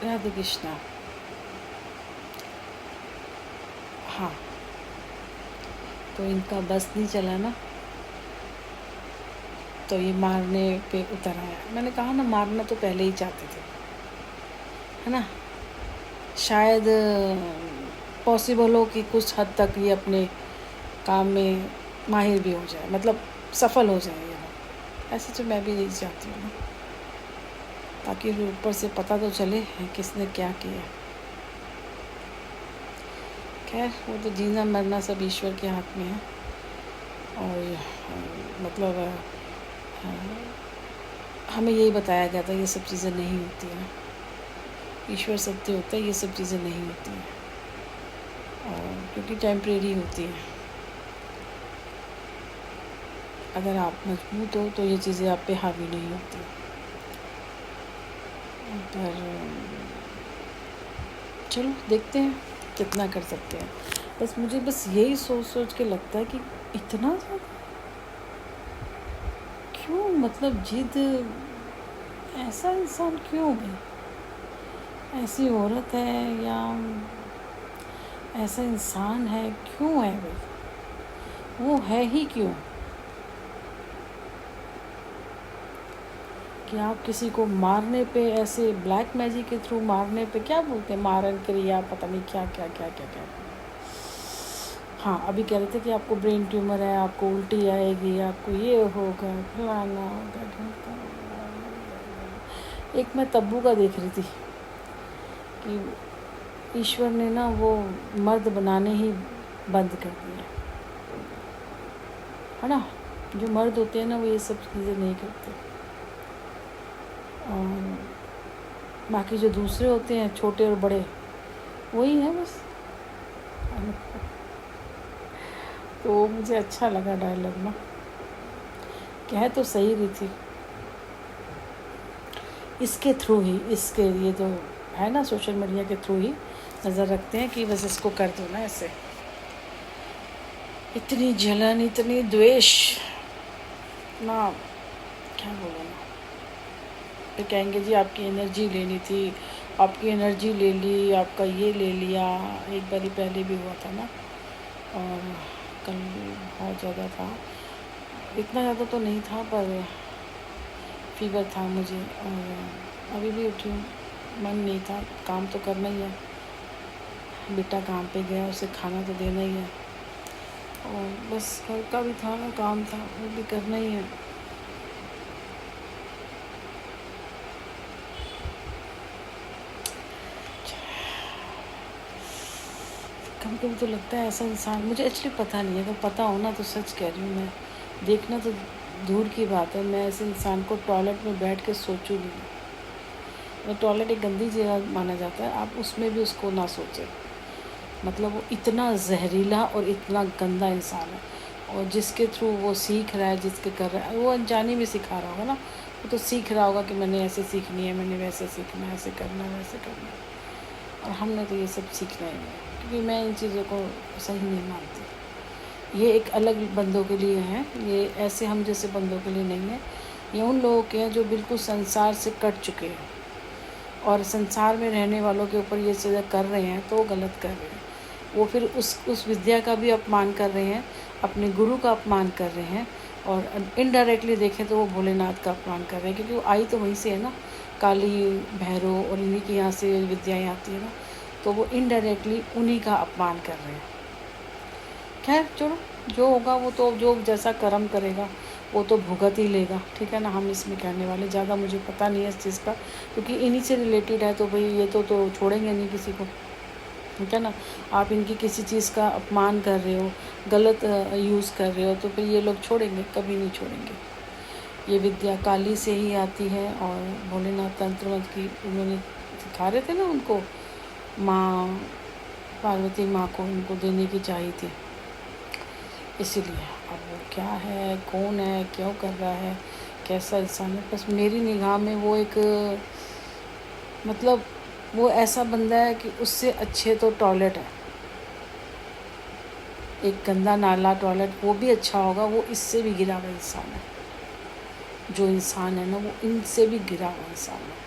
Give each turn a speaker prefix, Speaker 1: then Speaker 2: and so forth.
Speaker 1: राधे कृष्णा। हाँ, तो इनका बस नहीं चला ना, तो ये मारने पे उतर आया। मैंने कहा ना, मारना तो पहले ही चाहते थे, है ना। शायद पॉसिबल हो कि कुछ हद तक ये अपने काम में माहिर भी हो जाए, मतलब सफल हो जाए ये लोग। ऐसे तो मैं भी यही चाहती हूँ ना, ताकि ऊपर से पता तो चले किसने क्या किया। खैर, वो तो जीना मरना सब ईश्वर के हाथ में है। और मतलब हमें यही बताया गया था, ये सब चीज़ें नहीं होती हैं। ईश्वर सत्य होता है, ये सब चीज़ें नहीं होती हैं, और क्योंकि टेम्परेरी होती हैं। अगर आप मजबूत हो तो ये चीज़ें आप पे हावी नहीं होती। पर चलो देखते हैं कितना कर सकते हैं। बस मुझे यही सोच सोच के लगता है कि इतना ज़्यादा क्यों, मतलब जिद, ऐसा इंसान क्यों है, ऐसी औरत है या ऐसा इंसान है, क्यों है भाई, वो है ही क्यों कि आप किसी को मारने पे, ऐसे ब्लैक मैजिक के थ्रू मारने पे, क्या बोलते हैं, मारन क्रिया, पता नहीं क्या क्या क्या क्या क्या। हाँ, अभी कह रहे थे कि आपको ब्रेन ट्यूमर है, आपको उल्टी आएगी, आपको ये होगा, फलाना होगा, ढिमकाना। एक मैं तब्बू का देख रही थी कि ईश्वर ने ना वो मर्द बनाने ही बंद कर दिया, है ना। जो मर्द होते हैं ना, वो ये सब चीज़ें नहीं करते, और बाकी जो दूसरे होते हैं, छोटे और बड़े, वही है बस। तो मुझे अच्छा लगा डायलॉग ना, कह तो सही रही थी। इसके थ्रू ही, इसके ये तो है ना, सोशल मीडिया के थ्रू ही नज़र रखते हैं कि बस इसको कर दो ना ऐसे। इतनी जलन, इतनी द्वेष ना, क्या बोलो ना। फिर कहेंगे जी आपकी एनर्जी लेनी थी, आपकी एनर्जी ले ली, आपका ये ले लिया। एक बारी पहले भी हुआ था ना, और कल बहुत ज़्यादा था, इतना ज़्यादा तो नहीं था, पर फीवर था मुझे, और अभी भी उठी हूँ, मन नहीं था। काम तो करना ही है, बेटा काम पे गया, उसे खाना तो देना ही है, और बस घर का भी था, काम था, वो भी करना ही है। कभी कभी तो लगता है ऐसा इंसान, मुझे एक्चुअली पता नहीं है, अगर पता हो ना तो सच कह रही हूँ मैं, देखना तो दूर की बात है, मैं ऐसे इंसान को टॉयलेट में बैठ के सोचूंगी। तो टॉयलेट एक गंदी जगह माना जाता है, आप उसमें भी उसको ना सोचें। मतलब वो इतना जहरीला और इतना गंदा इंसान है, और जिसके थ्रू वो सीख रहा है, जिसके कर रहा है, वो अनजाने में सिखा रहा होगा ना। वो तो सीख रहा होगा कि मैंने ऐसे सीखनी है, मैंने वैसे सीखना है, ऐसे करना है, वैसे करना है, और हमने तो ये सब सीखना ही नहीं है, क्योंकि मैं इन चीज़ों को सही नहीं मानती। ये एक अलग बंदों के लिए हैं, ये ऐसे हम जैसे बंदों के लिए नहीं है। ये उन लोगों के हैं जो बिल्कुल संसार से कट चुके हैं, और संसार में रहने वालों के ऊपर ये चीज़ें कर रहे हैं, तो वो गलत कर रहे हैं। वो फिर उस विद्या का भी अपमान कर रहे हैं, अपने गुरु का अपमान कर रहे हैं, और इनडायरेक्टली देखें तो वो भोलेनाथ का अपमान कर रहे हैं, क्योंकि वो आई तो वहीं से है ना, काली, भैरव और इन्हीं के यहाँ से विद्याएँ आती है ना, तो वो इनडायरेक्टली उन्हीं का अपमान कर रहे हैं। खैर चलो, जो होगा वो तो, जो जैसा कर्म करेगा वो तो भुगत ही लेगा, ठीक है ना। हम इसमें कहने वाले, ज़्यादा मुझे पता नहीं है इस चीज़ का, क्योंकि इन्हीं से रिलेटेड है, तो भाई ये तो छोड़ेंगे नहीं किसी को, ठीक है ना। आप इनकी किसी चीज़ का अपमान कर रहे हो, गलत यूज़ कर रहे हो, तो फिर ये लोग छोड़ेंगे, कभी नहीं छोड़ेंगे। ये विद्या काली से ही आती है, और भोलेनाथ तंत्र मंत्र की उन्होंने सिखा रहे थे ना उनको, माँ पार्वती माँ को उनको देने की चाहिए थी, इसीलिए। अब वो क्या है, कौन है, क्यों कर रहा है, कैसा इंसान है, बस मेरी निगाह में वो एक, मतलब वो ऐसा बंदा है कि उससे अच्छे तो टॉयलेट है, एक गंदा नाला टॉयलेट, वो भी अच्छा होगा, वो इससे भी गिरा हुआ इंसान है। जो इंसान है ना, वो इनसे भी गिरा हुआ इंसान है।